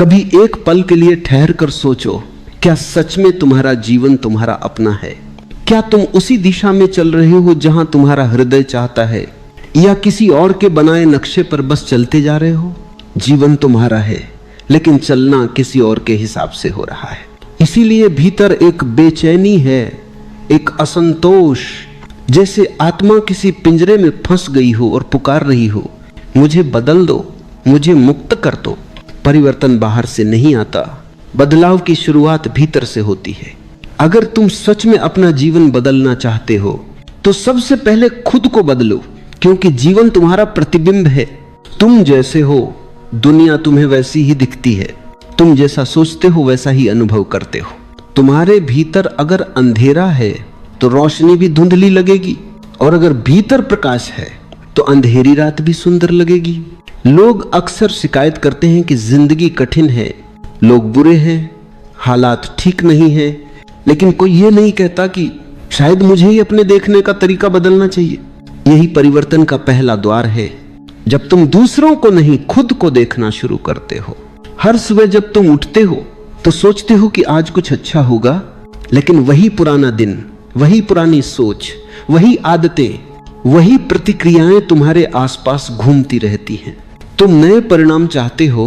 कभी एक पल के लिए ठहर कर सोचो, क्या सच में तुम्हारा जीवन तुम्हारा अपना है? क्या तुम उसी दिशा में चल रहे हो जहां तुम्हारा हृदय चाहता है, या किसी और के बनाए नक्शे पर बस चलते जा रहे हो? जीवन तुम्हारा है, लेकिन चलना किसी और के हिसाब से हो रहा है। इसीलिए भीतर एक बेचैनी है, एक असंतोष, जैसे आत्मा किसी पिंजरे में फंस गई हो और पुकार रही हो, मुझे बदल दो, मुझे मुक्त कर दो। परिवर्तन बाहर से नहीं आता, बदलाव की शुरुआत भीतर से होती है। अगर तुम सच में अपना जीवन बदलना चाहते हो तो सबसे पहले खुद को बदलो, क्योंकि जीवन तुम्हारा प्रतिबिंब है। तुम जैसे हो दुनिया तुम्हें वैसी ही दिखती है, तुम जैसा सोचते हो वैसा ही अनुभव करते हो। तुम्हारे भीतर अगर अंधेरा है तो रोशनी भी धुंधली लगेगी, और अगर भीतर प्रकाश है तो अंधेरी रात भी सुंदर लगेगी। लोग अक्सर शिकायत करते हैं कि जिंदगी कठिन है, लोग बुरे हैं, हालात ठीक नहीं है, लेकिन कोई ये नहीं कहता कि शायद मुझे ही अपने देखने का तरीका बदलना चाहिए। यही परिवर्तन का पहला द्वार है, जब तुम दूसरों को नहीं खुद को देखना शुरू करते हो। हर सुबह जब तुम उठते हो तो सोचते हो कि आज कुछ अच्छा होगा, लेकिन वही पुराना दिन, वही पुरानी सोच, वही आदतें, वही प्रतिक्रियाएं तुम्हारे आसपास घूमती रहती हैं। तुम नए परिणाम चाहते हो,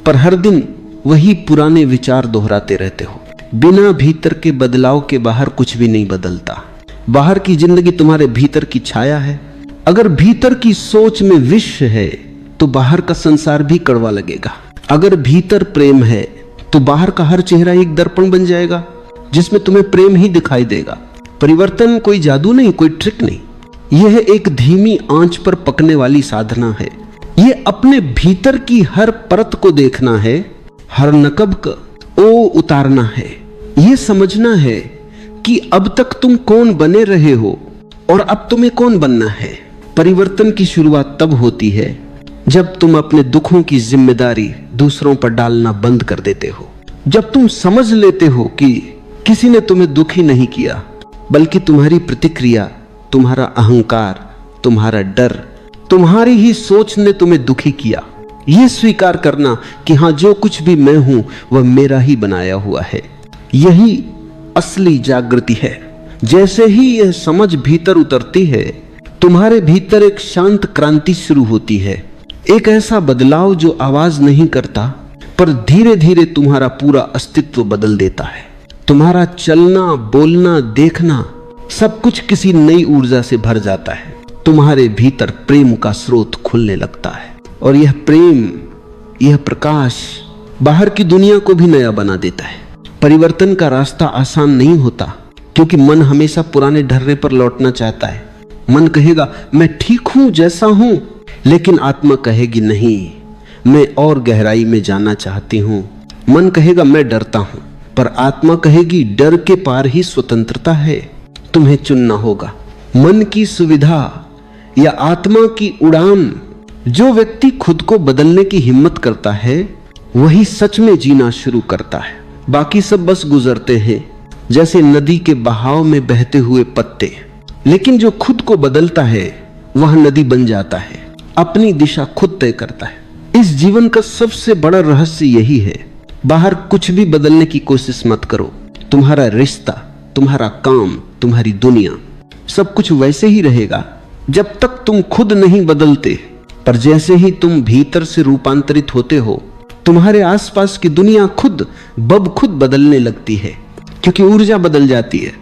पर हर दिन वही पुराने विचार दोहराते रहते हो। बिना भीतर के बदलाव के बाहर कुछ भी नहीं बदलता। बाहर की जिंदगी तुम्हारे भीतर की छाया है। अगर भीतर की सोच में विष है तो बाहर का संसार भी कड़वा लगेगा। अगर भीतर प्रेम है तो बाहर का हर चेहरा एक दर्पण बन जाएगा जिसमें तुम्हें प्रेम ही दिखाई देगा। परिवर्तन कोई जादू नहीं, कोई ट्रिक नहीं, यह एक धीमी आंच पर पकने वाली साधना है। यह अपने भीतर की हर परत को देखना है, हर नकब का ओ उतारना है। यह समझना है कि अब तक तुम कौन बने रहे हो और अब तुम्हें कौन बनना है। परिवर्तन की शुरुआत तब होती है जब तुम अपने दुखों की जिम्मेदारी दूसरों पर डालना बंद कर देते हो। जब तुम समझ लेते हो कि किसी ने तुम्हें दुखी नहीं किया, बल्कि तुम्हारी प्रतिक्रिया, तुम्हारा अहंकार, तुम्हारा डर, तुम्हारी ही सोच ने तुम्हें दुखी किया। यह स्वीकार करना कि हाँ, जो कुछ भी मैं हूं वह मेरा ही बनाया हुआ है, यही असली जागृति है। जैसे ही यह समझ भीतर उतरती है, तुम्हारे भीतर एक शांत क्रांति शुरू होती है। एक ऐसा बदलाव जो आवाज नहीं करता, पर धीरे धीरे तुम्हारा पूरा अस्तित्व बदल देता है। तुम्हारा चलना, बोलना, देखना सब कुछ किसी नई ऊर्जा से भर जाता है। तुम्हारे भीतर प्रेम का स्रोत खुलने लगता है, और यह प्रेम, यह प्रकाश बाहर की दुनिया को भी नया बना देता है। परिवर्तन का रास्ता आसान नहीं होता, क्योंकि मन हमेशा पुराने ढर्रे पर लौटना चाहता है। मन कहेगा मैं ठीक हूं जैसा हूं, लेकिन आत्मा कहेगी नहीं, मैं और गहराई में जाना चाहती हूं। मन कहेगा मैं डरता हूं, पर आत्मा कहेगी डर के पार ही स्वतंत्रता है। तुम्हें चुनना होगा मन की सुविधा या आत्मा की उड़ान। जो व्यक्ति खुद को बदलने की हिम्मत करता है वही सच में जीना शुरू करता है। बाकी सब बस गुजरते हैं, जैसे नदी के बहाव में बहते हुए पत्ते। लेकिन जो खुद को बदलता है वह नदी बन जाता है, अपनी दिशा खुद तय करता है। इस जीवन का सबसे बड़ा रहस्य यही है। बाहर कुछ भी बदलने की कोशिश मत करो। तुम्हारा रिश्ता, तुम्हारा काम, तुम्हारी दुनिया, सब कुछ वैसे ही रहेगा जब तक तुम खुद नहीं बदलते। पर जैसे ही तुम भीतर से रूपांतरित होते हो, तुम्हारे आसपास की दुनिया खुद बदलने लगती है, क्योंकि ऊर्जा बदल जाती है,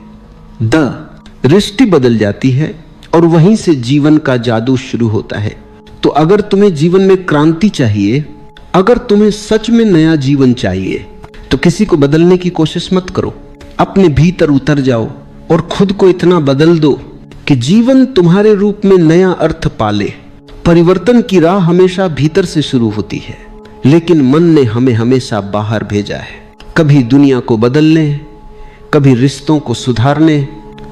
दृष्टि बदल जाती है, और वहीं से जीवन का जादू शुरू होता है। तो अगर तुम्हें जीवन में क्रांति चाहिए, अगर तुम्हें सच में नया जीवन चाहिए, तो किसी को बदलने की कोशिश मत करो। अपने भीतर उतर जाओ और खुद को इतना बदल दो कि जीवन तुम्हारे रूप में नया अर्थ पाले। परिवर्तन की राह हमेशा भीतर से शुरू होती है, लेकिन मन ने हमें हमेशा बाहर भेजा है। कभी दुनिया को बदलने, कभी रिश्तों को सुधारने,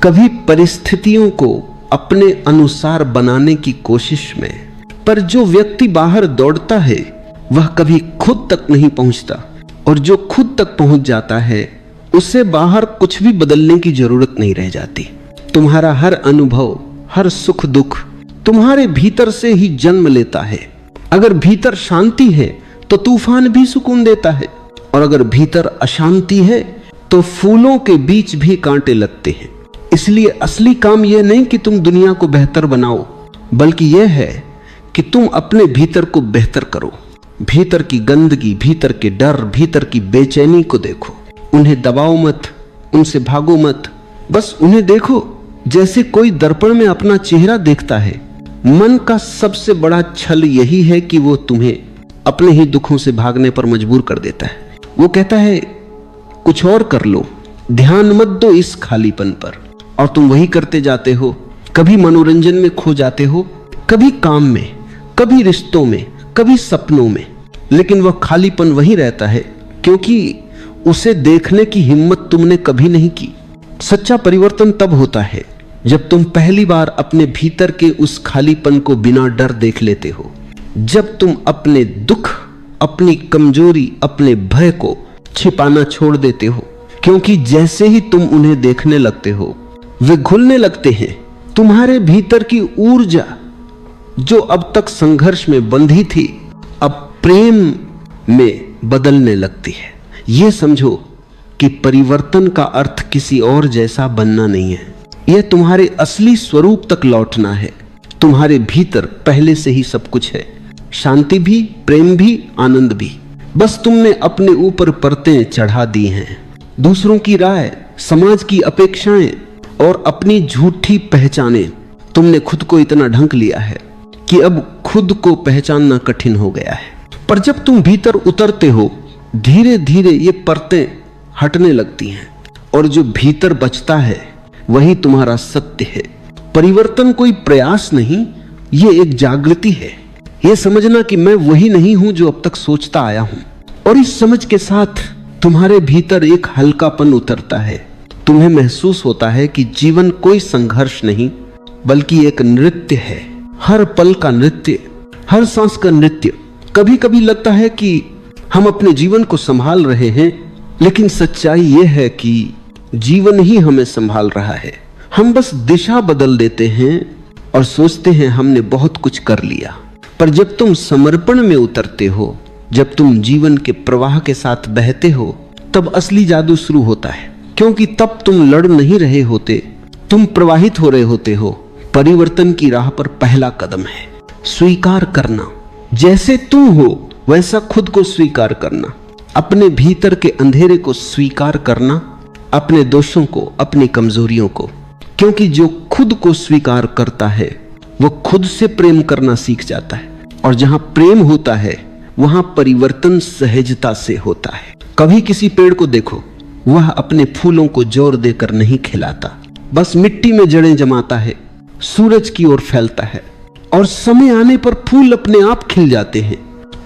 कभी परिस्थितियों को अपने अनुसार बनाने की कोशिश में। पर जो व्यक्ति बाहर दौड़ता है वह कभी खुद तक नहीं पहुंचता, और जो खुद तक पहुंच जाता है उसे बाहर कुछ भी बदलने की जरूरत नहीं रह जाती। तुम्हारा हर अनुभव, हर सुख दुख तुम्हारे भीतर से ही जन्म लेता है। अगर भीतर शांति है तो तूफान भी सुकून देता है। और अगर भीतर अशांति है तो फूलों के बीच भी कांटे लगते हैं। इसलिए असली काम यह नहीं कि तुम दुनिया को बेहतर बनाओ, बल्कि यह है कि तुम अपने भीतर को बेहतर करो। भीतर की गंदगी, भीतर के डर, भीतर की बेचैनी को देखो। उन्हें दबाओ मत, उनसे भागो मत, बस उन्हें देखो जैसे कोई दर्पण में अपना चेहरा देखता है। मन का सबसे बड़ा छल यही है कि वो तुम्हें अपने ही दुखों से भागने पर मजबूर कर देता है। वो कहता है कुछ और कर लो, ध्यान मत दो इस खालीपन पर, और तुम वही करते जाते हो। कभी मनोरंजन में खो जाते हो, कभी काम में, कभी रिश्तों में, कभी सपनों में, लेकिन वह खालीपन वही रहता है क्योंकि उसे देखने की हिम्मत तुमने कभी नहीं की। सच्चा परिवर्तन तब होता है जब तुम पहली बार अपने भीतर के उस खालीपन को बिना डर देख लेते हो। जब तुम अपने दुख, अपनी कमजोरी, अपने भय को छिपाना छोड़ देते हो, क्योंकि जैसे ही तुम उन्हें देखने लगते हो वे घुलने लगते हैं। तुम्हारे भीतर की ऊर्जा जो अब तक संघर्ष में बंधी थी, अब प्रेम में बदलने लगती है। यह समझो कि परिवर्तन का अर्थ किसी और जैसा बनना नहीं है, यह तुम्हारे असली स्वरूप तक लौटना है। तुम्हारे भीतर पहले से ही सब कुछ है, शांति भी, प्रेम भी, आनंद भी। बस तुमने अपने ऊपर परतें चढ़ा दी हैं। दूसरों की राय, समाज की अपेक्षाएं और अपनी झूठी पहचानें, तुमने खुद को इतना ढंक लिया है कि अब खुद को पहचानना कठिन हो गया है। पर जब तुम भीतर उतरते हो, धीरे धीरे ये परतें हटने लगती हैं और जो भीतर बचता है वही तुम्हारा सत्य है। परिवर्तन कोई प्रयास नहीं, ये एक जागृति है। ये समझना कि मैं वही नहीं हूं जो अब तक सोचता आया हूं। और इस समझ के साथ तुम्हारे भीतर एक हल्कापन उतरता है। तुम्हें महसूस होता है कि जीवन कोई संघर्ष नहीं बल्कि एक नृत्य है। हर पल का नृत्य, हर सांस का नृत्य। कभी कभी लगता है कि हम अपने जीवन को संभाल रहे हैं, लेकिन सच्चाई यह है कि जीवन ही हमें संभाल रहा है। हम बस दिशा बदल देते हैं और सोचते हैं हमने बहुत कुछ कर लिया। पर जब तुम समर्पण में उतरते हो, जब तुम जीवन के प्रवाह के साथ बहते हो, तब असली जादू शुरू होता है। क्योंकि तब तुम लड़ नहीं रहे होते, तुम प्रवाहित हो रहे होते हो। परिवर्तन की राह पर पहला कदम है स्वीकार करना। जैसे तुम हो वैसा खुद को स्वीकार करना, अपने भीतर के अंधेरे को स्वीकार करना, अपने दोषों को, अपनी कमजोरियों को। क्योंकि जो खुद को स्वीकार करता है वो खुद से प्रेम करना सीख जाता है। और जहां प्रेम होता है वहां परिवर्तन सहजता से होता है। कभी किसी पेड़ को देखो, वह अपने फूलों को जोर देकर नहीं खिलाता, बस मिट्टी में जड़ें जमाता है, सूरज की ओर फैलता है और समय आने पर फूल अपने आप खिल जाते हैं।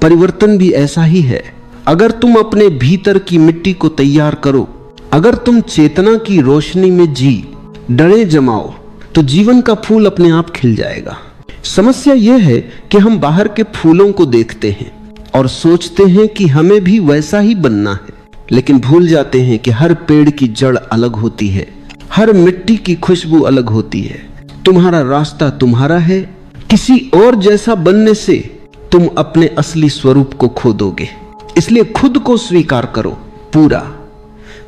परिवर्तन भी ऐसा ही है। अगर तुम अपने भीतर की मिट्टी को तैयार करो, अगर तुम चेतना की रोशनी में जी डरे जमाओ, तो जीवन का फूल अपने आप खिल जाएगा। समस्या यह है कि हम बाहर के फूलों को देखते हैं और सोचते हैं कि हमें भी वैसा ही बनना है, लेकिन भूल जाते हैं कि हर पेड़ की जड़ अलग होती है, हर मिट्टी की खुशबू अलग होती है। तुम्हारा रास्ता तुम्हारा है। किसी और जैसा बनने से तुम अपने असली स्वरूप को खो दोगे। इसलिए खुद को स्वीकार करो पूरा,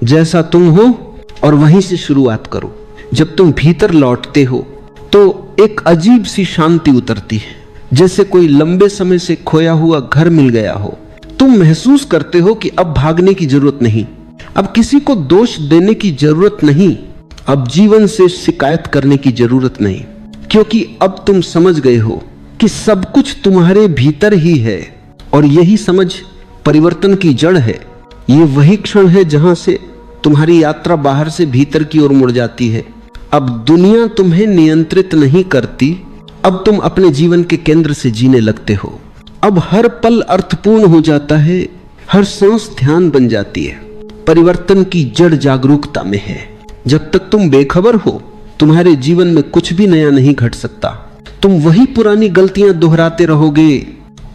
जैसा तुम हो, और वहीं से शुरुआत करो। जब तुम भीतर लौटते हो तो एक अजीब सी शांति उतरती है, जैसे कोई लंबे समय से खोया हुआ घर मिल गया हो। तुम महसूस करते हो कि अब भागने की जरूरत नहीं, अब किसी को दोष देने की जरूरत नहीं, अब जीवन से शिकायत करने की जरूरत नहीं, क्योंकि अब तुम समझ गए हो कि सब कुछ तुम्हारे भीतर ही है। और यही समझ परिवर्तन की जड़ है। ये वही क्षण है जहां से तुम्हारी यात्रा बाहर से भीतर की ओर मुड़ जाती है। अब दुनिया तुम्हें नियंत्रित नहीं करती, अब तुम अपने जीवन के केंद्र से जीने लगते हो। अब हर पल अर्थपूर्ण हो जाता है, हर सांस ध्यान बन जाती है। परिवर्तन की जड़ जागरूकता में है। जब तक तुम बेखबर हो, तुम्हारे जीवन में कुछ भी नया नहीं घट सकता। तुम वही पुरानी गलतियां दोहराते रहोगे,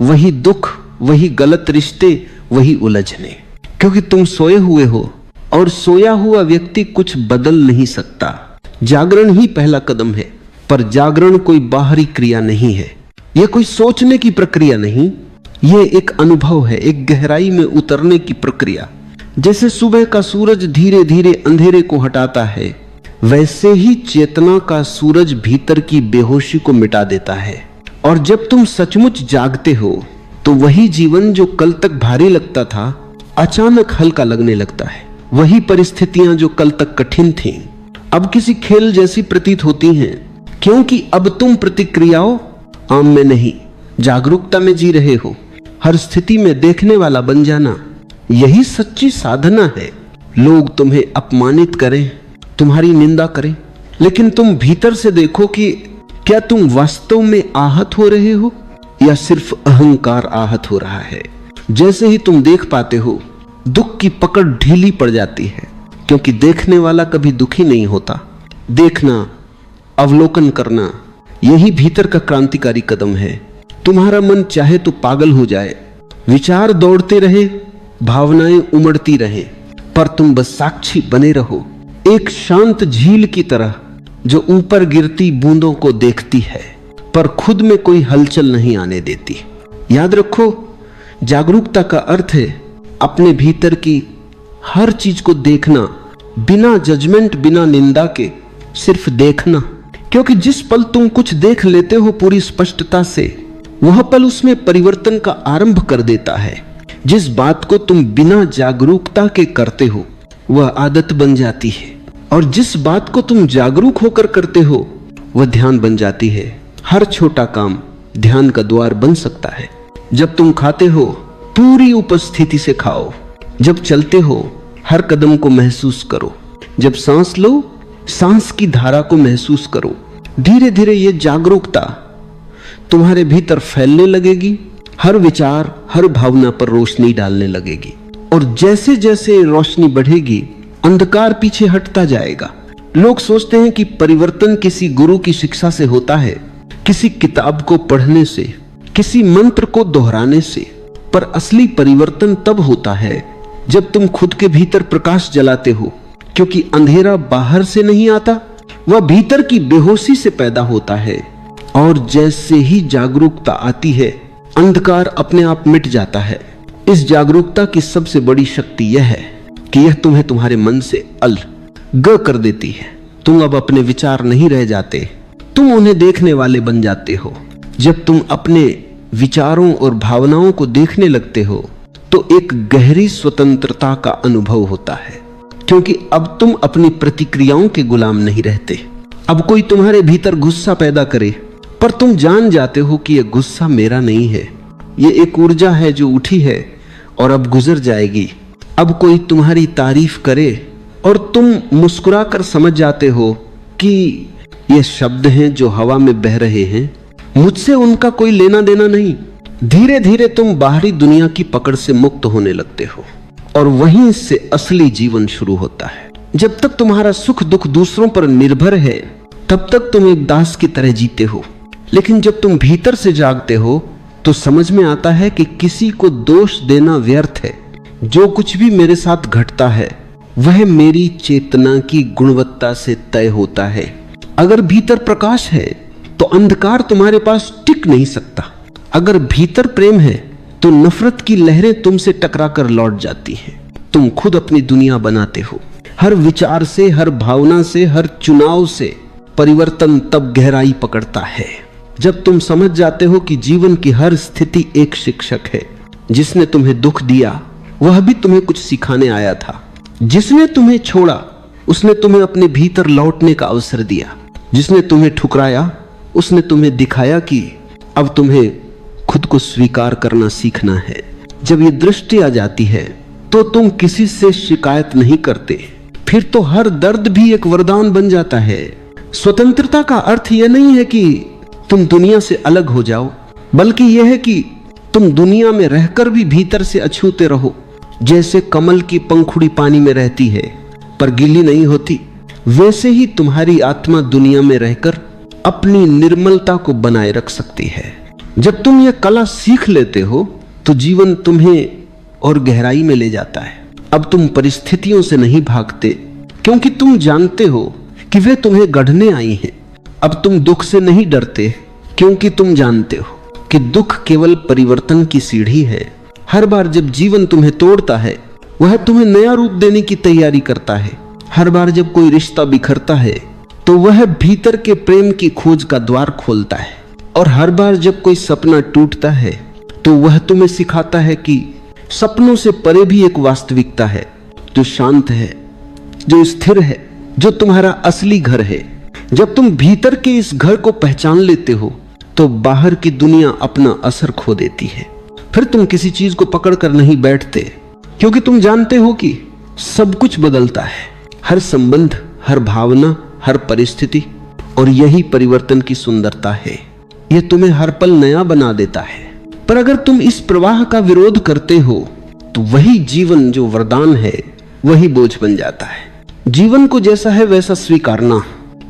वही दुख, वही गलत रिश्ते, वही उलझने, क्योंकि तुम सोए हुए हो और सोया हुआ व्यक्ति कुछ बदल नहीं सकता। जागरण ही पहला कदम है, पर जागरण कोई बाहरी क्रिया नहीं है, यह कोई सोचने की प्रक्रिया नहीं, ये एक अनुभव है, एक गहराई में उतरने की प्रक्रिया। जैसे सुबह का सूरज धीरे धीरे अंधेरे को हटाता है, वैसे ही चेतना का सूरज भीतर की बेहोशी को मिटा देता है। और जब तुम सचमुच जागते हो तो वही जीवन जो कल तक भारी लगता था अचानक हल्का लगने लगता है। वही परिस्थितियां जो कल तक कठिन थीं अब किसी खेल जैसी प्रतीत होती हैं, क्योंकि अब तुम प्रतिक्रियाओं आम में नहीं, जागरूकता में जी रहे हो। हर स्थिति में देखने वाला बन जाना, यही सच्ची साधना है। लोग तुम्हें अपमानित करें, तुम्हारी निंदा करें, लेकिन तुम भीतर से देखो कि क्या तुम वास्तव में आहत हो रहे हो या सिर्फ अहंकार आहत हो रहा है। जैसे ही तुम देख पाते हो, दुख की पकड़ ढीली पड़ जाती है, क्योंकि देखने वाला कभी दुखी नहीं होता। देखना, अवलोकन करना, यही भीतर का क्रांतिकारी कदम है। तुम्हारा मन चाहे तो पागल हो जाए, विचार दौड़ते रहे, भावनाएं उमड़ती रहे, पर तुम बस साक्षी बने रहो, एक शांत झील की तरह जो ऊपर गिरती बूंदों को देखती है पर खुद में कोई हलचल नहीं आने देती। याद रखो, जागरूकता का अर्थ है अपने भीतर की हर चीज को देखना, बिना जजमेंट, बिना निंदा के, सिर्फ देखना। क्योंकि जिस पल तुम कुछ देख लेते हो पूरी स्पष्टता से, वह पल उसमें परिवर्तन का आरंभ कर देता है। जिस बात को तुम बिना जागरूकता के करते हो वह आदत बन जाती है, और जिस बात को तुम जागरूक होकर करते हो वह ध्यान बन जाती है। हर छोटा काम ध्यान का द्वार बन सकता है। जब तुम खाते हो पूरी उपस्थिति से खाओ, जब चलते हो हर कदम को महसूस करो, जब सांस लो सांस की धारा को महसूस करो। धीरे धीरे ये जागरूकता तुम्हारे भीतर फैलने लगेगी, हर विचार, हर भावना पर रोशनी डालने लगेगी। और जैसे जैसे रोशनी बढ़ेगी, अंधकार पीछे हटता जाएगा। लोग सोचते हैं कि परिवर्तन किसी गुरु की शिक्षा से होता है, किसी किताब को पढ़ने से, किसी मंत्र को दोहराने से, पर असली परिवर्तन तब होता है जब तुम खुद के भीतर प्रकाश जलाते हो। क्योंकि अंधेरा बाहर से नहीं आता, वह भीतर की बेहोशी से पैदा होता है। और जैसे ही जागरूकता आती है, अंधकार अपने आप मिट जाता है। इस जागरूकता की सबसे बड़ी शक्ति यह है कि यह तुम्हें तुम्हारे मन से अलग कर देती है। तुम अब अपने विचार नहीं रह जाते, तुम उन्हें देखने वाले बन जाते हो। जब तुम अपने विचारों और भावनाओं को देखने लगते हो तो एक गहरी स्वतंत्रता का अनुभव होता है, क्योंकि अब तुम अपनी प्रतिक्रियाओं के गुलाम नहीं रहते। अब कोई तुम्हारे भीतर गुस्सा पैदा करे, पर तुम जान जाते हो कि यह गुस्सा मेरा नहीं है, ये एक ऊर्जा है जो उठी है और अब गुजर जाएगी। अब कोई तुम्हारी तारीफ करे और तुम मुस्कुराकर समझ जाते हो कि ये शब्द हैं जो हवा में बह रहे हैं, मुझसे उनका कोई लेना देना नहीं। धीरे धीरे तुम बाहरी दुनिया की पकड़ से मुक्त होने लगते हो, और वहीं से असली जीवन शुरू होता है। जब तक तुम्हारा सुख दुख दूसरों पर निर्भर है, तब तक तुम एक दास की तरह जीते हो। लेकिन जब तुम भीतर से जागते हो तो समझ में आता है कि किसी को दोष देना व्यर्थ है। जो कुछ भी मेरे साथ घटता है वह मेरी चेतना की गुणवत्ता से तय होता है। अगर भीतर प्रकाश है तो अंधकार तुम्हारे पास टिक नहीं सकता। अगर भीतर प्रेम है तो नफरत की लहरें तुमसे टकराकर लौट जाती हैं। तुम खुद अपनी दुनिया बनाते हो। हर विचार से, हर भावना से, हर चुनाव से परिवर्तन तब गहराई पकड़ता है जब तुम समझ जाते हो कि जीवन की हर स्थिति एक शिक्षक है। जिसने तुम्हें दुख दिया वह भी तुम्हें कुछ सिखाने आया था। जिसने तुम्हें छोड़ा उसने तुम्हें अपने भीतर लौटने का अवसर दिया। जिसने तुम्हें ठुकराया उसने तुम्हें दिखाया कि अब तुम्हें खुद को स्वीकार करना सीखना है। जब ये दृष्टि आ जाती है तो तुम किसी से शिकायत नहीं करते। फिर तो हर दर्द भी एक वरदान बन जाता है। स्वतंत्रता का अर्थ यह नहीं है कि तुम दुनिया से अलग हो जाओ, बल्कि यह है कि तुम दुनिया में रहकर भी भीतर से अछूते रहो। जैसे कमल की पंखुड़ी पानी में रहती है पर गीली नहीं होती, वैसे ही तुम्हारी आत्मा दुनिया में रहकर अपनी निर्मलता को बनाए रख सकती है। जब तुम यह कला सीख लेते हो तो जीवन तुम्हें और गहराई में ले जाता है। अब तुम परिस्थितियों से नहीं भागते, क्योंकि तुम जानते हो कि वे तुम्हें गढ़ने आई हैं। अब तुम दुख से नहीं डरते, क्योंकि तुम जानते हो कि दुख केवल परिवर्तन की सीढ़ी है। हर बार जब जीवन तुम्हें तोड़ता है, वह तुम्हें नया रूप देने की तैयारी करता है। हर बार जब कोई रिश्ता बिखरता है, तो वह भीतर के प्रेम की खोज का द्वार खोलता है। और हर बार जब कोई सपना टूटता है, तो वह तुम्हें सिखाता है कि सपनों से परे भी एक वास्तविकता है, जो शांत है, जो स्थिर है, जो तुम्हारा असली घर है। जब तुम भीतर के इस घर को पहचान लेते हो, तो बाहर की दुनिया अपना असर खो देती है। फिर तुम किसी चीज को पकड़कर नहीं बैठते, क्योंकि तुम जानते हो कि सब कुछ बदलता है, हर संबंध, हर भावना, हर परिस्थिति। और यही परिवर्तन की सुंदरता है। यह तुम्हें हर पल नया बना देता है। पर अगर तुम इस प्रवाह का विरोध करते हो, तो वही जीवन जो वरदान है, वही बोझ बन जाता है। जीवन को जैसा है वैसा स्वीकारना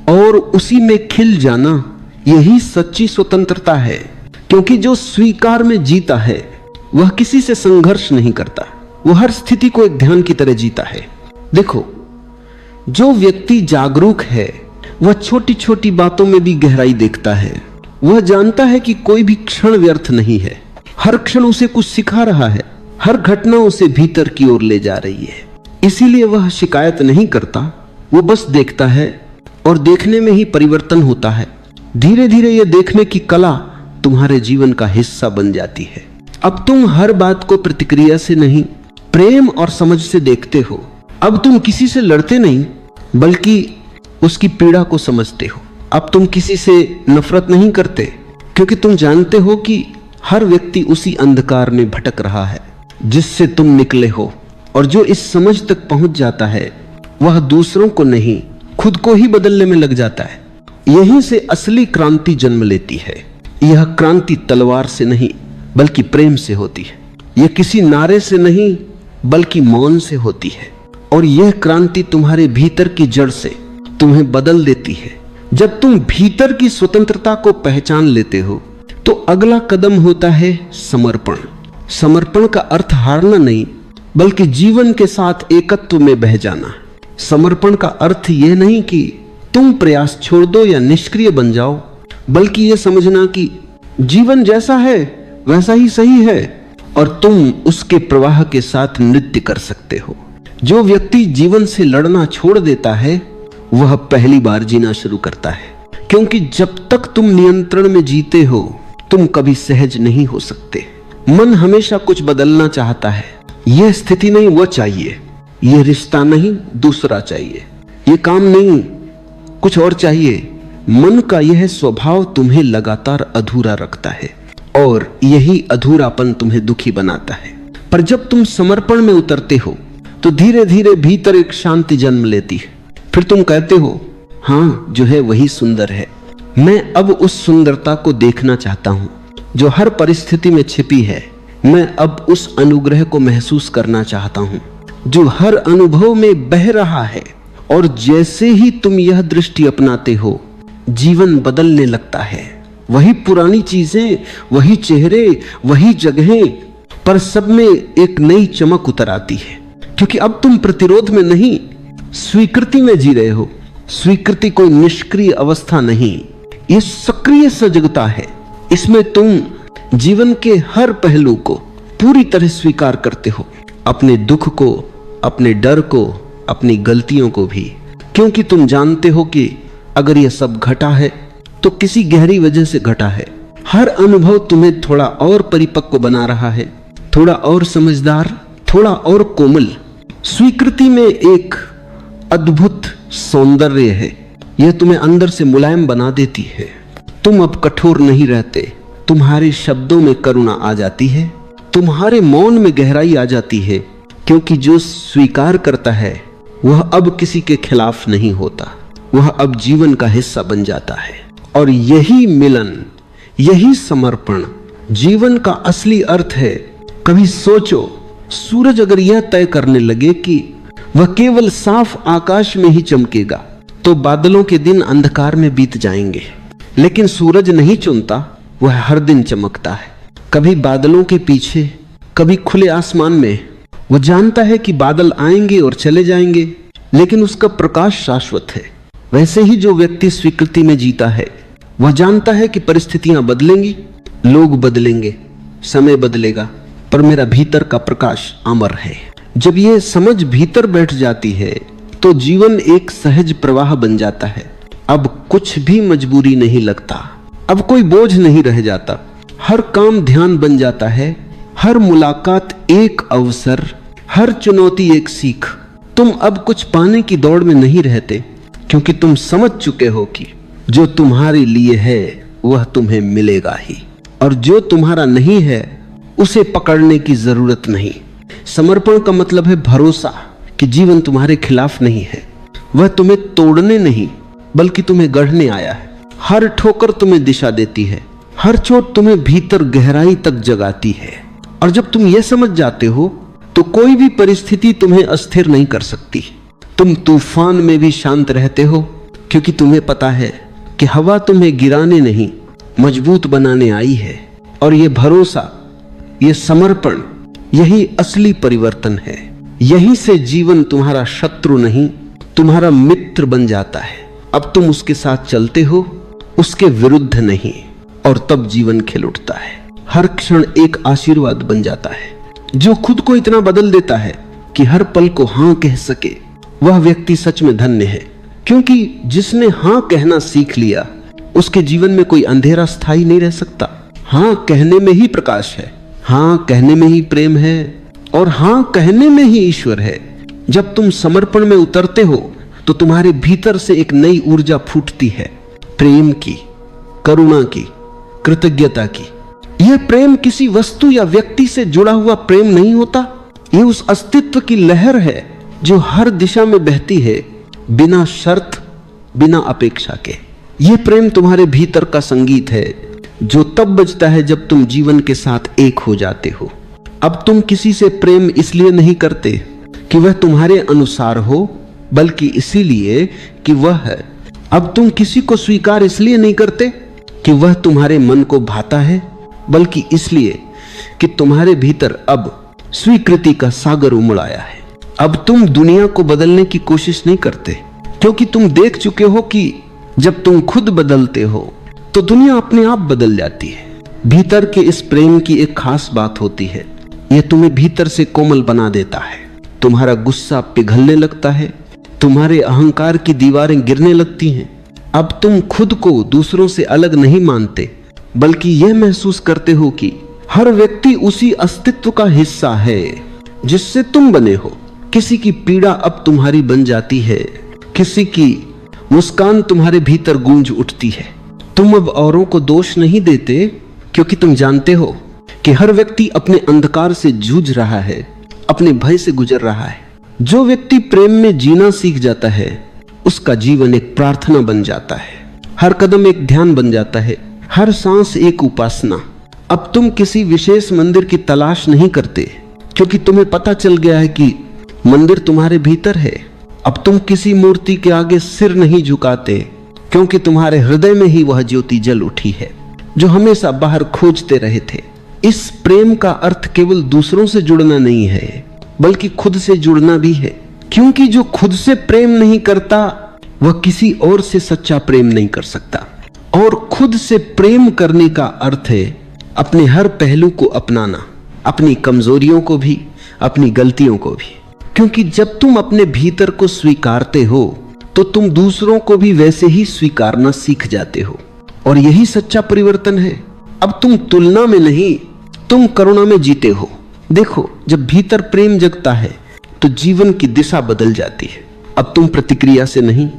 और उसी में खिल जाना, यही सच्ची स्वतंत्रता है। क्योंकि जो स्वीकार में जीता है, वह किसी से संघर्ष नहीं करता, वह हर स्थिति को एक ध्यान की तरह जीता है। देखो, जो व्यक्ति जागरूक है, वह छोटी छोटी बातों में भी गहराई देखता है। वह जानता है कि कोई भी क्षण व्यर्थ नहीं है, हर क्षण उसे कुछ सिखा रहा है, हर घटना उसे भीतर की ओर ले जा रही है। इसीलिए वह शिकायत नहीं करता, वो बस देखता है, और देखने में ही परिवर्तन होता है। धीरे धीरे यह देखने की कला तुम्हारे जीवन का हिस्सा बन जाती है। अब तुम हर बात को प्रतिक्रिया से नहीं, प्रेम और समझ से देखते हो। अब तुम किसी से लड़ते नहीं, बल्कि उसकी पीड़ा को समझते हो। अब तुम किसी से नफरत नहीं करते, क्योंकि तुम जानते हो कि हर व्यक्ति उसी अंधकार में भटक रहा है जिससे तुम निकले हो। और जो इस समझ तक पहुंच जाता है, वह दूसरों को नहीं, खुद को ही बदलने में लग जाता है। यहीं से असली क्रांति जन्म लेती है। यह क्रांति तलवार से नहीं, बल्कि प्रेम से होती है। यह किसी नारे से नहीं, बल्कि मौन से होती है। और यह क्रांति तुम्हारे भीतर की जड़ से तुम्हें बदल देती है। जब तुम भीतर की स्वतंत्रता को पहचान लेते हो, तो अगला कदम होता है समर्पण। समर्पण का अर्थ हारना नहीं, बल्कि जीवन के साथ एकत्व में बह जाना। समर्पण का अर्थ यह नहीं कि तुम प्रयास छोड़ दो या निष्क्रिय बन जाओ, बल्कि यह समझना कि जीवन जैसा है वैसा ही सही है, और तुम उसके प्रवाह के साथ नृत्य कर सकते हो। जो व्यक्ति जीवन से लड़ना छोड़ देता है, वह पहली बार जीना शुरू करता है। क्योंकि जब तक तुम नियंत्रण में जीते हो, तुम कभी सहज नहीं हो सकते। मन हमेशा कुछ बदलना चाहता है। यह स्थिति नहीं, वो चाहिए। यह रिश्ता नहीं, दूसरा चाहिए। यह काम नहीं, कुछ और चाहिए। मन का यह स्वभाव तुम्हें लगातार अधूरा रखता है, और यही अधूरापन तुम्हें दुखी बनाता है। पर जब तुम समर्पण में उतरते हो, तो धीरे धीरे भीतर एक शांति जन्म लेती है। फिर तुम कहते हो, हाँ, जो है वही सुंदर है। मैं अब उस सुंदरता को देखना चाहता हूं जो हर परिस्थिति में छिपी है। मैं अब उस अनुग्रह को महसूस करना चाहता हूं जो हर अनुभव में बह रहा है। और जैसे ही तुम यह दृष्टि अपनाते हो, जीवन बदलने लगता है। वही पुरानी चीजें, वही चेहरे, वही जगहें, पर सब में एक नई चमक उतर आती है। क्योंकि अब तुम प्रतिरोध में नहीं, स्वीकृति में जी रहे हो। स्वीकृति कोई निष्क्रिय अवस्था नहीं, ये सक्रिय सजगता है। इसमें तुम जीवन के हर पहलू को पूरी तरह स्वीकार करते हो, अपने दुख को, अपने डर को, अपनी गलतियों को भी। क्योंकि तुम जानते हो कि अगर यह सब घटा है, तो किसी गहरी वजह से घटा है। हर अनुभव तुम्हें थोड़ा और परिपक्व बना रहा है, थोड़ा और समझदार, थोड़ा और कोमल। स्वीकृति में एक अद्भुत सौंदर्य है। यह तुम्हें अंदर से मुलायम बना देती है। तुम अब कठोर नहीं रहते। तुम्हारे शब्दों में करुणा आ जाती है, तुम्हारे मौन में गहराई आ जाती है। क्योंकि जो स्वीकार करता है, वह अब किसी के खिलाफ नहीं होता, वह अब जीवन का हिस्सा बन जाता है। और यही मिलन, यही समर्पण जीवन का असली अर्थ है। कभी सोचो, सूरज अगर यह तय करने लगे कि वह केवल साफ आकाश में ही चमकेगा, तो बादलों के दिन अंधकार में बीत जाएंगे। लेकिन सूरज नहीं चुनता, वह हर दिन चमकता है। कभी बादलों के पीछे, कभी खुले आसमान में। वह जानता है कि बादल आएंगे और चले जाएंगे, लेकिन उसका प्रकाश शाश्वत है। वैसे ही जो व्यक्ति स्वीकृति में जीता है, वह जानता है कि परिस्थितियां बदलेंगी, लोग बदलेंगे, समय बदलेगा, पर मेरा भीतर का प्रकाश अमर है। जब ये समझ भीतर बैठ जाती है तो जीवन एक सहज प्रवाह बन जाता है। अब कुछ भी मजबूरी नहीं लगता, अब कोई बोझ नहीं रह जाता। हर काम ध्यान बन जाता है, हर मुलाकात एक अवसर, हर चुनौती एक सीख। तुम अब कुछ पाने की दौड़ में नहीं रहते, क्योंकि तुम समझ चुके हो कि जो तुम्हारे लिए है वह तुम्हें मिलेगा ही, और जो तुम्हारा नहीं है उसे पकड़ने की जरूरत नहीं। समर्पण का मतलब है भरोसा कि जीवन तुम्हारे खिलाफ नहीं है, वह तुम्हें तोड़ने नहीं बल्कि तुम्हें गढ़ने आया है। हर ठोकर तुम्हें दिशा देती है, हर चोट तुम्हें भीतर गहराई तक जगाती है। और जब तुम यह समझ जाते हो तो कोई भी परिस्थिति तुम्हें अस्थिर नहीं कर सकती। तुम तूफान में भी शांत रहते हो, क्योंकि तुम्हें पता है कि हवा तुम्हें गिराने नहीं मजबूत बनाने आई है। और यह भरोसा, यह समर्पण, यही असली परिवर्तन है। यहीं से जीवन तुम्हारा शत्रु नहीं तुम्हारा मित्र बन जाता है। अब तुम उसके साथ चलते हो, उसके विरुद्ध नहीं, और तब जीवन खिल उठता है। हर क्षण एक आशीर्वाद बन जाता है। जो खुद को इतना बदल देता है कि हर पल को हां कह सके, वह व्यक्ति सच में धन्य है। क्योंकि जिसने हां कहना सीख लिया उसके जीवन में कोई अंधेरा स्थायी नहीं रह सकता। हां कहने में ही प्रकाश है, हां कहने में ही प्रेम है, और हां कहने में ही ईश्वर है। जब तुम समर्पण में उतरते हो तो तुम्हारे भीतर से एक नई ऊर्जा फूटती है, प्रेम की, करुणा की, कृतज्ञता की। यह प्रेम किसी वस्तु या व्यक्ति से जुड़ा हुआ प्रेम नहीं होता, यह उस अस्तित्व की लहर है जो हर दिशा में बहती है, बिना शर्त, बिना अपेक्षा के। यह प्रेम तुम्हारे भीतर का संगीत है जो तब बजता है जब तुम जीवन के साथ एक हो जाते हो। अब तुम किसी से प्रेम इसलिए नहीं करते कि वह तुम्हारे अनुसार हो, बल्कि इसीलिए कि वह है। अब तुम किसी को स्वीकार इसलिए नहीं करते कि वह तुम्हारे मन को भाता है, बल्कि इसलिए कि तुम्हारे भीतर अब स्वीकृति का सागर उमड़ आया है। अब तुम दुनिया को बदलने की कोशिश नहीं करते, क्योंकि तुम देख चुके हो कि जब तुम खुद बदलते हो तो दुनिया अपने आप बदल जाती है। भीतर के इस प्रेम की एक खास बात होती है, यह तुम्हें भीतर से कोमल बना देता है। तुम्हारा गुस्सा पिघलने लगता है, तुम्हारे अहंकार की दीवारें गिरने लगती हैं। अब तुम खुद को दूसरों से अलग नहीं मानते, बल्कि यह महसूस करते हो कि हर व्यक्ति उसी अस्तित्व का हिस्सा है जिससे तुम बने हो। किसी की पीड़ा अब तुम्हारी बन जाती है, किसी की मुस्कान तुम्हारे भीतर गूंज उठती है। तुम अब औरों को दोष नहीं देते, क्योंकि तुम जानते हो कि हर व्यक्ति अपने अंधकार से जूझ रहा है, अपने भय से गुजर रहा है। जो व्यक्ति प्रेम में जीना सीख जाता है उसका जीवन एक प्रार्थना बन जाता है, हर कदम एक ध्यान बन जाता है, हर सांस एक उपासना। अब तुम किसी विशेष मंदिर की तलाश नहीं करते, क्योंकि तुम्हें पता चल गया है कि मंदिर तुम्हारे भीतर है। अब तुम किसी मूर्ति के आगे सिर नहीं झुकाते, क्योंकि तुम्हारे हृदय में ही वह ज्योति जल उठी है जो हमेशा बाहर खोजते रहे थे। इस प्रेम का अर्थ केवल दूसरों से जुड़ना नहीं है, बल्कि खुद से जुड़ना भी है। क्योंकि जो खुद से प्रेम नहीं करता वह किसी और से सच्चा प्रेम नहीं कर सकता। और खुद से प्रेम करने का अर्थ है अपने हर पहलू को अपनाना, अपनी कमजोरियों को भी, अपनी गलतियों को भी। क्योंकि जब तुम अपने भीतर को स्वीकारते हो तो तुम दूसरों को भी वैसे ही स्वीकारना सीख जाते हो, और यही सच्चा परिवर्तन है। अब तुम तुलना में नहीं, तुम करुणा में जीते हो। देखो, जब भीतर प्रेम जगता है तो जीवन की दिशा बदल जाती है। अब तुम प्रतिक्रिया से नहीं,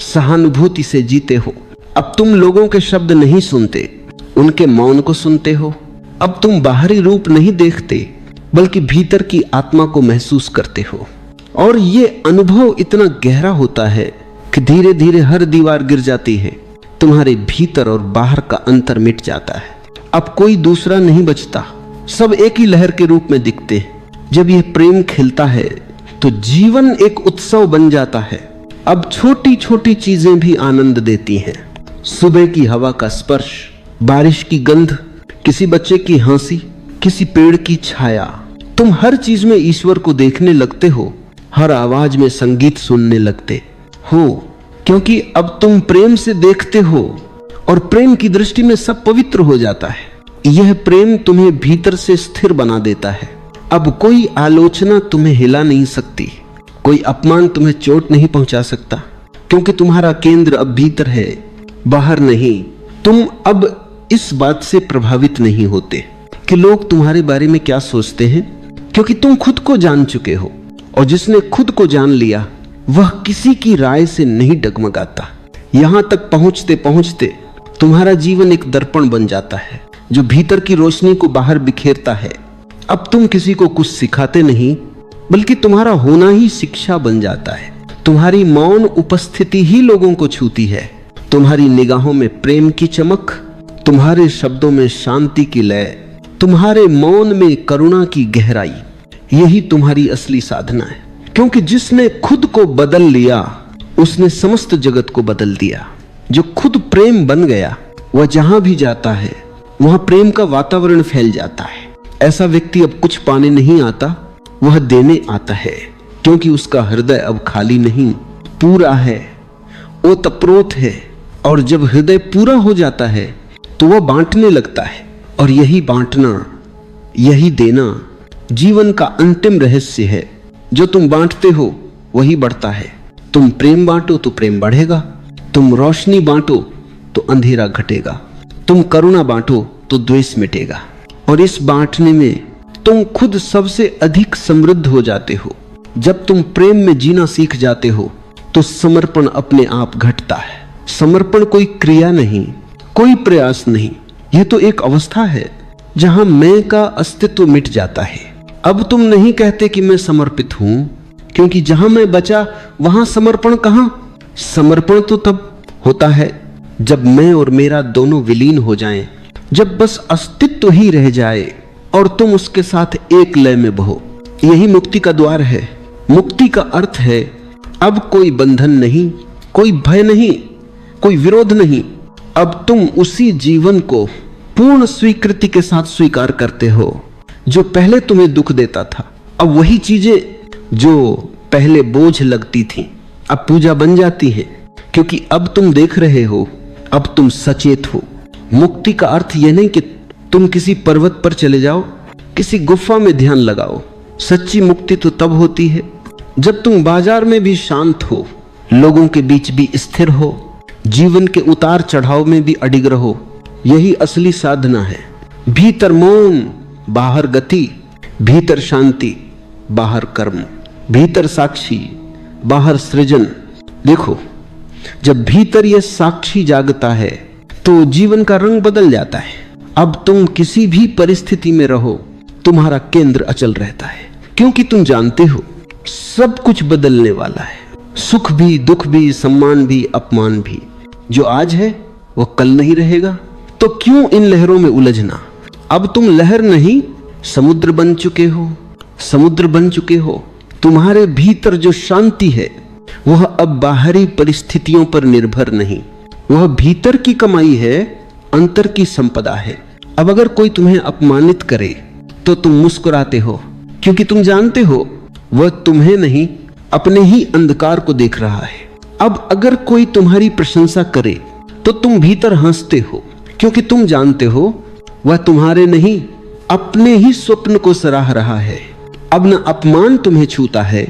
सहानुभूति से जीते हो। अब तुम लोगों के शब्द नहीं सुनते, उनके मौन को सुनते हो। अब तुम बाहरी रूप नहीं देखते, बल्कि भीतर की आत्मा को महसूस करते हो। और ये अनुभव इतना गहरा होता है कि धीरे धीरे हर दीवार गिर जाती है, तुम्हारे भीतर और बाहर का अंतर मिट जाता है। अब कोई दूसरा नहीं बचता, सब एक ही लहर के रूप में दिखते हैं। जब यह प्रेम खिलता है तो जीवन एक उत्सव बन जाता है। अब छोटी छोटी चीजें भी आनंद देती हैं। सुबह की हवा का स्पर्श, बारिश की गंध, किसी बच्चे की हंसी, किसी पेड़ की छाया। तुम हर चीज में ईश्वर को देखने लगते हो, हर आवाज में संगीत सुनने लगते हो, क्योंकि अब तुम प्रेम से देखते हो और प्रेम की दृष्टि में सब पवित्र हो जाता है। यह प्रेम तुम्हें भीतर से स्थिर बना देता है। अब कोई आलोचना तुम्हें हिला नहीं सकती, कोई अपमान तुम्हें चोट नहीं पहुंचा सकता, क्योंकि तुम्हारा केंद्र अब भीतर है, बाहर नहीं। तुम अब इस बात से प्रभावित नहीं होते कि लोग तुम्हारे बारे में क्या सोचते हैं, क्योंकि तुम खुद को जान चुके हो, और जिसने खुद को जान लिया वह किसी की राय से नहीं डगमगाता। यहां तक पहुंचते पहुंचते तुम्हारा जीवन एक दर्पण बन जाता है जो भीतर की रोशनी को बाहर बिखेरता है। अब तुम किसी को कुछ सिखाते नहीं, बल्कि तुम्हारा होना ही शिक्षा बन जाता है। तुम्हारी मौन उपस्थिति ही लोगों को छूती है। तुम्हारी निगाहों में प्रेम की चमक, तुम्हारे शब्दों में शांति की लय, तुम्हारे मौन में करुणा की गहराई, यही तुम्हारी असली साधना है। क्योंकि जिसने खुद को बदल लिया उसने समस्त जगत को बदल दिया। जो खुद प्रेम बन गया वह जहां भी जाता है वहां प्रेम का वातावरण फैल जाता है। ऐसा व्यक्ति अब कुछ पाने नहीं आता, वह देने आता है, क्योंकि उसका हृदय अब खाली नहीं, पूरा है, ओतप्रोत है। और जब हृदय पूरा हो जाता है तो वह बांटने लगता है, और यही बांटना, यही देना जीवन का अंतिम रहस्य है। जो तुम बांटते हो वही बढ़ता है। तुम प्रेम बांटो तो प्रेम बढ़ेगा, तुम रोशनी बांटो तो अंधेरा घटेगा, तुम करुणा बांटो तो द्वेष मिटेगा। और इस बांटने में तुम खुद सबसे अधिक समृद्ध हो जाते हो। जब तुम प्रेम में जीना सीख जाते हो तो समर्पण अपने आप घटता है। समर्पण कोई क्रिया नहीं, कोई प्रयास नहीं, यह तो एक अवस्था है जहां मैं का अस्तित्व मिट जाता है। अब तुम नहीं कहते कि मैं समर्पित हूं, क्योंकि जहां मैं बचा वहां समर्पण कहां। समर्पण तो तब होता है जब मैं और मेरा दोनों विलीन हो जाएं, जब बस अस्तित्व ही रह जाए और तुम उसके साथ एक लय में बहो। यही मुक्ति का द्वार है। मुक्ति का अर्थ है अब कोई बंधन नहीं, कोई भय नहीं, कोई विरोध नहीं। अब तुम उसी जीवन को पूर्ण स्वीकृति के साथ स्वीकार करते हो जो पहले तुम्हें दुख देता था। अब वही चीजें जो पहले बोझ लगती थी अब पूजा बन जाती है, क्योंकि अब तुम देख रहे हो, अब तुम सचेत हो। मुक्ति का अर्थ यह नहीं कि तुम किसी पर्वत पर चले जाओ, किसी गुफा में ध्यान लगाओ। सच्ची मुक्ति तो तब होती है जब तुम बाजार में भी शांत हो, लोगों के बीच भी स्थिर हो, जीवन के उतार चढ़ाव में भी अडिग रहो। यही असली साधना है। भीतर मौन, बाहर गति, भीतर शांति, बाहर कर्म, भीतर साक्षी, बाहर सृजन। देखो, जब भीतर यह साक्षी जागता है तो जीवन का रंग बदल जाता है। अब तुम किसी भी परिस्थिति में रहो, तुम्हारा केंद्र अचल रहता है, क्योंकि तुम जानते हो सब कुछ बदलने वाला है। सुख भी, दुख भी, सम्मान भी, अपमान भी। जो आज है वो कल नहीं रहेगा, तो क्यों इन लहरों में उलझना। अब तुम लहर नहीं, समुद्र बन चुके हो, समुद्र बन चुके हो। तुम्हारे भीतर जो शांति है वह अब बाहरी परिस्थितियों पर निर्भर नहीं, वह भीतर की कमाई है, अंतर की संपदा है। अब अगर कोई तुम्हें अपमानित करे तो तुम मुस्कुराते हो, क्योंकि तुम जानते हो वह तुम्हें नहीं, अपने ही अंधकार को देख रहा है। अब अगर कोई तुम्हारी प्रशंसा करे तो तुम भीतर हंसते हो, क्योंकि तुम जानते हो वह तुम्हारे नहीं, अपने ही स्वप्न को सराह रहा है। अब न अपमान तुम्हें छूता है,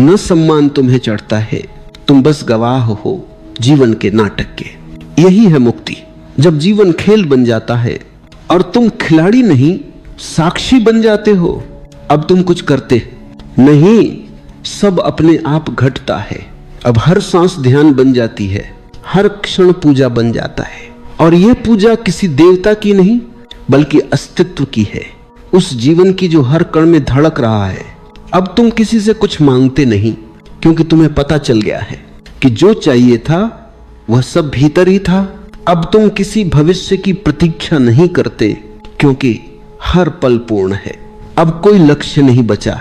न सम्मान तुम्हें चढ़ता है, तुम बस गवाह हो जीवन के नाटक के। यही है मुक्ति। जब जीवन खेल बन जाता है और तुम खिलाड़ी नहीं, साक्षी बन जाते हो। अब तुम कुछ करते नहीं, सब अपने आप घटता है। अब हर सांस ध्यान बन जाती है, हर क्षण पूजा बन जाता है। और यह पूजा किसी देवता की नहीं, बल्कि अस्तित्व की है, उस जीवन की जो हर कण में धड़क रहा है। अब तुम किसी से कुछ मांगते नहीं, क्योंकि तुम्हें पता चल गया है कि जो चाहिए था वह सब भीतर ही था। अब तुम किसी भविष्य की प्रतीक्षा नहीं करते, क्योंकि हर पल पूर्ण है। अब कोई लक्ष्य नहीं बचा,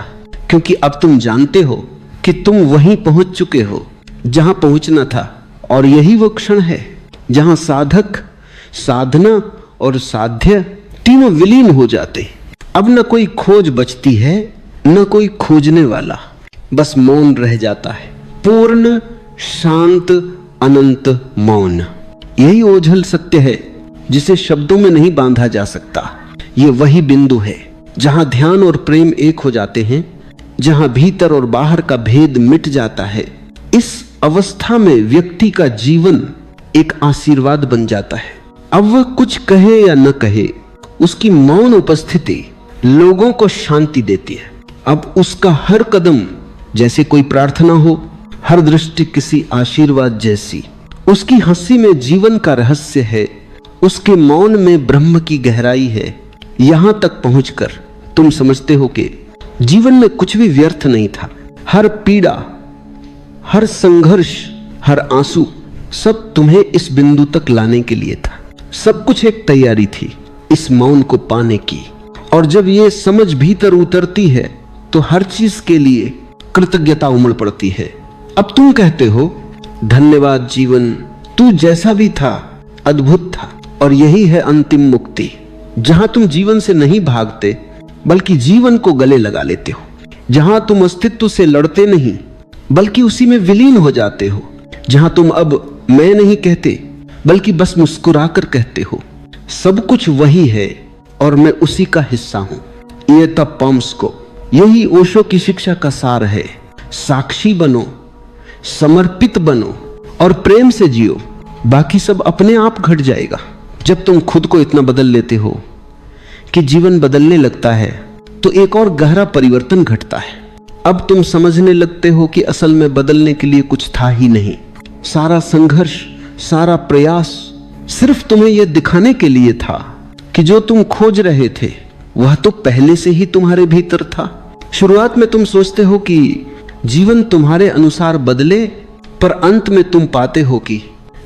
क्योंकि अब तुम जानते हो कि तुम वहीं पहुंच चुके हो जहां पहुंचना था। और यही वो क्षण है जहां साधक, साधना और साध्य तीनों विलीन हो जाते। अब न कोई खोज बचती है, न कोई खोजने वाला, बस मौन रह जाता है। पूर्ण, शांत, अनंत मौन। यही ओझल सत्य है जिसे शब्दों में नहीं बांधा जा सकता। ये वही बिंदु है जहां ध्यान और प्रेम एक हो जाते हैं, जहां भीतर और बाहर का भेद मिट जाता है। इस अवस्था में व्यक्ति का जीवन एक आशीर्वाद बन जाता है। अब वह कुछ कहे या न कहे, उसकी मौन उपस्थिति लोगों को शांति देती है। अब उसका हर कदम जैसे कोई प्रार्थना हो, हर दृष्टि किसी आशीर्वाद जैसी। उसकी हंसी में जीवन का रहस्य है, उसके मौन में ब्रह्म की गहराई है। यहां तक पहुंचकर तुम समझते हो कि जीवन में कुछ भी व्यर्थ नहीं था। हर पीड़ा, हर संघर्ष, हर आंसू सब तुम्हें इस बिंदु तक लाने के लिए था। सब कुछ एक तैयारी थी इस मौन को पाने की। और जब ये समझ भीतर उतरती है तो हर चीज के लिए कृतज्ञता उमड़ पड़ती है। अब तुम कहते हो, धन्यवाद जीवन, तू जैसा भी था अद्भुत था। और यही है अंतिम मुक्ति, जहां तुम जीवन से नहीं भागते बल्कि जीवन को गले लगा लेते हो। जहां तुम अस्तित्व से लड़ते नहीं बल्कि उसी में विलीन हो जाते हो। जहां तुम अब मैं नहीं कहते बल्कि बस मुस्कुराकर कहते हो, सब कुछ वही है और मैं उसी का हिस्सा हूं। ये तब पम्स को, यही ओशो की शिक्षा का सार है। साक्षी बनो, समर्पित बनो और प्रेम से जियो, बाकी सब अपने आप घट जाएगा। जब तुम खुद को इतना बदल लेते हो कि जीवन बदलने लगता है तो एक और गहरा परिवर्तन घटता है। अब तुम समझने लगते हो कि असल में बदलने के लिए कुछ था ही नहीं। सारा संघर्ष, सारा प्रयास सिर्फ तुम्हें यह दिखाने के लिए था कि जो तुम खोज रहे थे वह तो पहले से ही तुम्हारे भीतर था। शुरुआत में तुम सोचते हो कि जीवन तुम्हारे अनुसार बदले, पर अंत में तुम पाते हो कि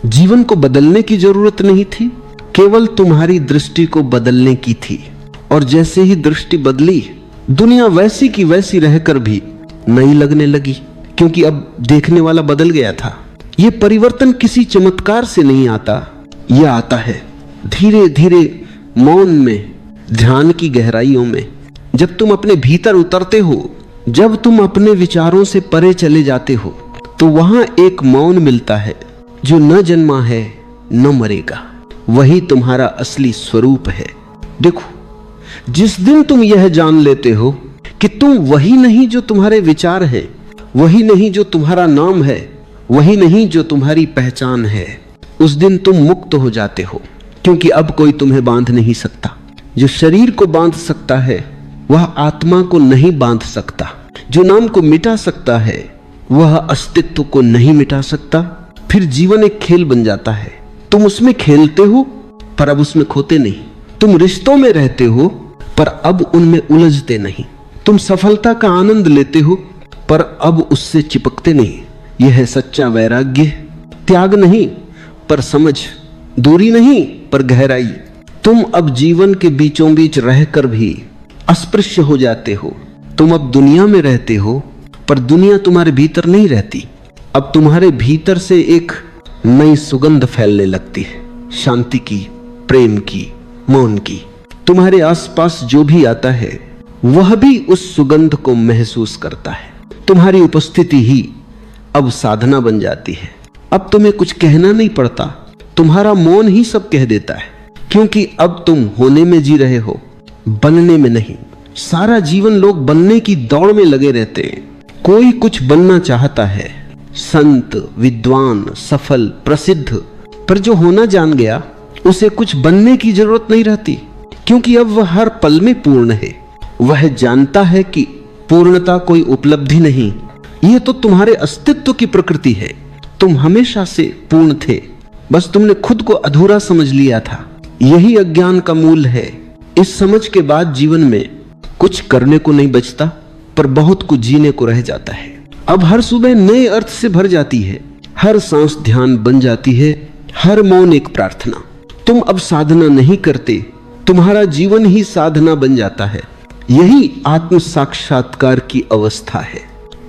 जीवन को बदलने की जरूरत नहीं थी, केवल तुम्हारी दृष्टि को बदलने की थी। और जैसे ही दृष्टि बदली, दुनिया वैसी की वैसी रहकर भी नई लगने लगी, क्योंकि अब देखने वाला बदल गया था। यह परिवर्तन किसी चमत्कार से नहीं आता, यह आता है धीरे धीरे मौन में, ध्यान की गहराइयों में। जब तुम अपने भीतर उतरते हो, जब तुम अपने विचारों से परे चले जाते हो, तो वहां एक मौन मिलता है जो न जन्मा है न मरेगा। वही तुम्हारा असली स्वरूप है। देखो, जिस दिन तुम यह जान लेते हो कि तुम वही नहीं जो तुम्हारे विचार है, वही नहीं जो तुम्हारा नाम है, वही नहीं जो तुम्हारी पहचान है, उस दिन तुम मुक्त हो जाते हो। क्योंकि अब कोई तुम्हें बांध नहीं सकता। जो शरीर को बांध सकता है वह आत्मा को नहीं बांध सकता। जो नाम को मिटा सकता है वह अस्तित्व को नहीं मिटा सकता। फिर जीवन एक खेल बन जाता है। तुम उसमें खेलते हो पर अब उसमें खोते नहीं। तुम रिश्तों में रहते हो पर अब उनमें उलझते नहीं। तुम सफलता का आनंद लेते हो पर अब उससे चिपकते नहीं। यह है सच्चा वैराग्य। त्याग नहीं पर समझ, दूरी नहीं पर गहराई। तुम अब जीवन के बीचों बीच रहकर भी अस्पृश्य हो जाते हो। तुम अब दुनिया में रहते हो पर दुनिया तुम्हारे भीतर नहीं रहती। अब तुम्हारे भीतर से एक नई सुगंध फैलने लगती है, शांति की, प्रेम की, मौन की। तुम्हारे आसपास जो भी आता है वह भी उस सुगंध को महसूस करता है। तुम्हारी उपस्थिति ही अब साधना बन जाती है। अब तुम्हें कुछ कहना नहीं पड़ता, तुम्हारा मौन ही सब कह देता है। क्योंकि अब तुम होने में जी रहे हो, बनने में नहीं। सारा जीवन लोग बनने की दौड़ में लगे रहते हैं। कोई कुछ बनना चाहता है, संत, विद्वान, सफल, प्रसिद्ध, पर जो होना जान गया उसे कुछ बनने की जरूरत नहीं रहती, क्योंकि अब वह हर पल में पूर्ण है। वह जानता है कि पूर्णता कोई उपलब्धि नहीं, यह तो तुम्हारे अस्तित्व की प्रकृति है। तुम हमेशा से पूर्ण थे, बस तुमने खुद को अधूरा समझ लिया था। यही अज्ञान का मूल है। इस समझ के बाद जीवन में कुछ करने को नहीं बचता, पर बहुत कुछ जीने को रह जाता है। अब हर सुबह नए अर्थ से भर जाती है, हर सांस ध्यान बन जाती है, हर मौन एक प्रार्थना। तुम अब साधना नहीं करते, तुम्हारा जीवन ही साधना बन जाता है। यही आत्म साक्षात्कार की अवस्था है,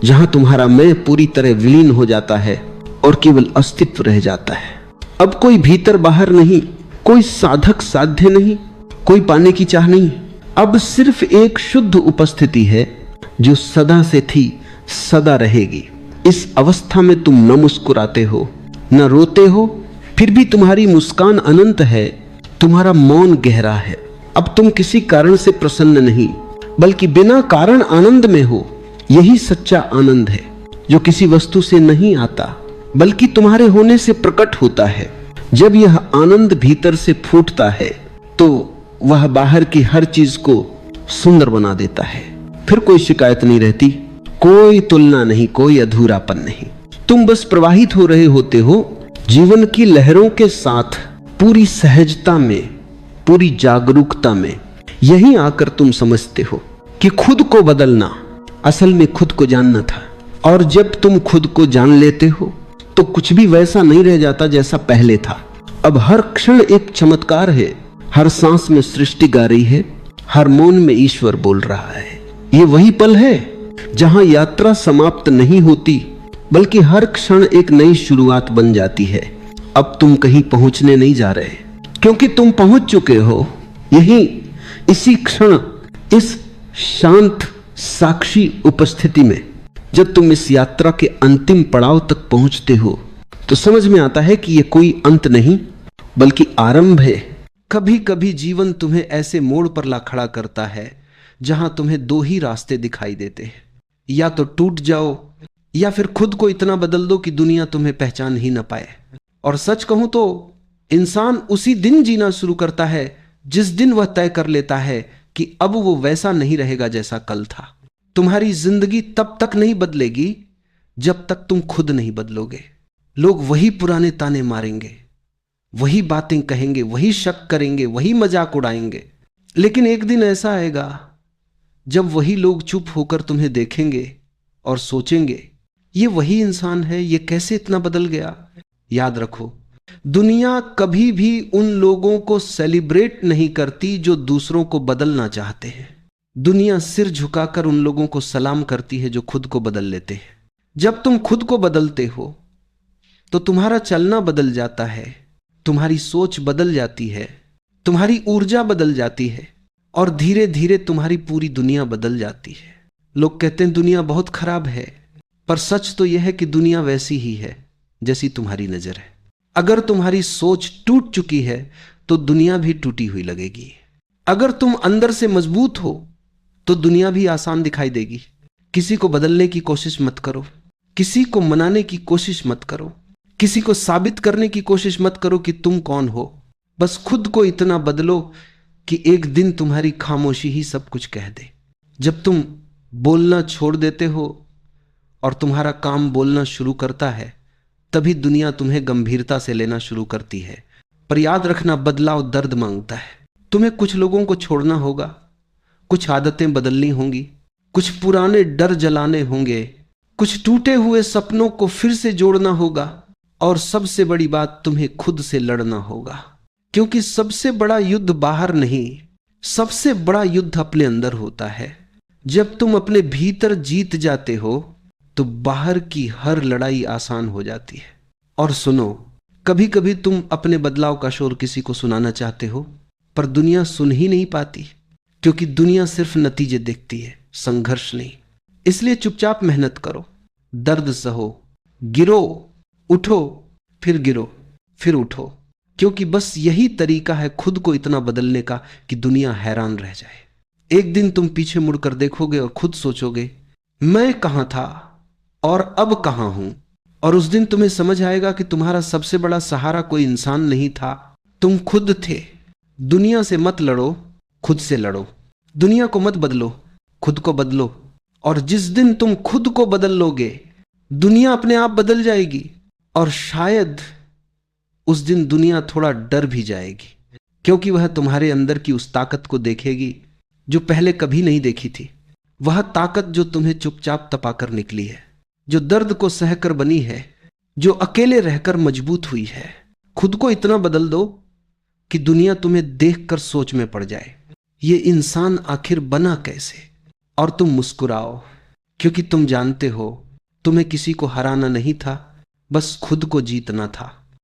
जहां तुम्हारा मैं पूरी तरह विलीन हो जाता है और केवल अस्तित्व रह जाता है। अब कोई भीतर बाहर नहीं, कोई साधक साध्य नहीं, कोई पाने की चाह नहीं। अब सिर्फ एक शुद्ध उपस्थिति है जो सदा से थी, सदा रहेगी। इस अवस्था में तुम न मुस्कुराते हो, न रोते हो, फिर भी तुम्हारी मुस्कान अनंत है। तुम्हारा मौन गहरा है। अब तुम किसी कारण से प्रसन्न नहीं, बल्कि बिना कारण आनंद में हो। यही सच्चा आनंद है, जो किसी वस्तु से नहीं आता, बल्कि तुम्हारे होने से प्रकट होता है। जब यह आनंद भीतर से फूटता है, तो वह बाहर की हर चीज को सुंदर बना देता है। फिर कोई शिकायत नहीं रहती, कोई तुलना नहीं, कोई अधूरापन नहीं। तुम बस प्रवाहित हो रहे होते हो जीवन की लहरों के साथ, पूरी सहजता में, पूरी जागरूकता में। यही आकर तुम समझते हो कि खुद को बदलना असल में खुद को जानना था। और जब तुम खुद को जान लेते हो तो कुछ भी वैसा नहीं रह जाता जैसा पहले था। अब हर क्षण एक चमत्कार है, हर सांस में सृष्टि गा रही है, हर मौन में ईश्वर बोल रहा है। ये वही पल है जहां यात्रा समाप्त नहीं होती, बल्कि हर क्षण एक नई शुरुआत बन जाती है। अब तुम कहीं पहुंचने नहीं जा रहे, क्योंकि तुम पहुंच चुके हो यहीं, इसी क्षण, इस शांत साक्षी उपस्थिति में। जब तुम इस यात्रा के अंतिम पड़ाव तक पहुंचते हो तो समझ में आता है कि यह कोई अंत नहीं, बल्कि आरंभ है। कभी कभी जीवन तुम्हें ऐसे मोड़ पर ला खड़ा करता है जहां तुम्हें दो ही रास्ते दिखाई देते हैं, या तो टूट जाओ, या फिर खुद को इतना बदल दो कि दुनिया तुम्हें पहचान ही न पाए। और सच कहूं तो इंसान उसी दिन जीना शुरू करता है जिस दिन वह तय कर लेता है कि अब वो वैसा नहीं रहेगा जैसा कल था। तुम्हारी जिंदगी तब तक नहीं बदलेगी जब तक तुम खुद नहीं बदलोगे। लोग वही पुराने ताने मारेंगे, वही बातें कहेंगे, वही शक करेंगे, वही मजाक उड़ाएंगे। लेकिन एक दिन ऐसा आएगा जब वही लोग चुप होकर तुम्हें देखेंगे और सोचेंगे, ये वही इंसान है, ये कैसे इतना बदल गया। याद रखो, दुनिया कभी भी उन लोगों को सेलिब्रेट नहीं करती जो दूसरों को बदलना चाहते हैं। दुनिया सिर झुकाकर उन लोगों को सलाम करती है जो खुद को बदल लेते हैं। जब तुम खुद को बदलते हो तो तुम्हारा चलना बदल जाता है, तुम्हारी सोच बदल जाती है, तुम्हारी ऊर्जा बदल जाती है, और धीरे धीरे तुम्हारी पूरी दुनिया बदल जाती है। लोग कहते हैं दुनिया बहुत खराब है, पर सच तो यह है कि दुनिया वैसी ही है जैसी तुम्हारी नजर है। अगर तुम्हारी सोच टूट चुकी है तो दुनिया भी टूटी हुई लगेगी। अगर तुम अंदर से मजबूत हो तो दुनिया भी आसान दिखाई देगी। किसी को बदलने की कोशिश मत करो, किसी को मनाने की कोशिश मत करो, किसी को साबित करने की कोशिश मत करो कि तुम कौन हो। बस खुद को इतना बदलो कि एक दिन तुम्हारी खामोशी ही सब कुछ कह दे। जब तुम बोलना छोड़ देते हो और तुम्हारा काम बोलना शुरू करता है, तभी दुनिया तुम्हें गंभीरता से लेना शुरू करती है। पर याद रखना, बदलाव दर्द मांगता है। तुम्हें कुछ लोगों को छोड़ना होगा, कुछ आदतें बदलनी होंगी, कुछ पुराने डर जलाने होंगे, कुछ टूटे हुए सपनों को फिर से जोड़ना होगा, और सबसे बड़ी बात, तुम्हें खुद से लड़ना होगा। क्योंकि सबसे बड़ा युद्ध बाहर नहीं, सबसे बड़ा युद्ध अपने अंदर होता है। जब तुम अपने भीतर जीत जाते हो तो बाहर की हर लड़ाई आसान हो जाती है। और सुनो, कभी कभी तुम अपने बदलाव का शोर किसी को सुनाना चाहते हो, पर दुनिया सुन ही नहीं पाती, क्योंकि दुनिया सिर्फ नतीजे देखती है, संघर्ष नहीं। इसलिए चुपचाप मेहनत करो, दर्द सहो, गिरो, उठो, फिर गिरो, फिर उठो, क्योंकि बस यही तरीका है खुद को इतना बदलने का कि दुनिया हैरान रह जाए। एक दिन तुम पीछे मुड़कर देखोगे और खुद सोचोगे, मैं कहां था और अब कहां हूं। और उस दिन तुम्हें समझ आएगा कि तुम्हारा सबसे बड़ा सहारा कोई इंसान नहीं था, तुम खुद थे। दुनिया से मत लड़ो, खुद से लड़ो। दुनिया को मत बदलो, खुद को बदलो। और जिस दिन तुम खुद को बदल लोगे, दुनिया अपने आप बदल जाएगी। और शायद उस दिन दुनिया थोड़ा डर भी जाएगी, क्योंकि वह तुम्हारे अंदर की उस ताकत को देखेगी जो पहले कभी नहीं देखी थी। वह ताकत जो तुम्हें चुपचाप तपाकर निकली है, जो दर्द को सहकर बनी है, जो अकेले रहकर मजबूत हुई है। खुद को इतना बदल दो कि दुनिया तुम्हें देखकर सोच में पड़ जाए, ये इंसान आखिर बना कैसे। और तुम मुस्कुराओ, क्योंकि तुम जानते हो तुम्हें किसी को हराना नहीं था, बस खुद को जीतना था।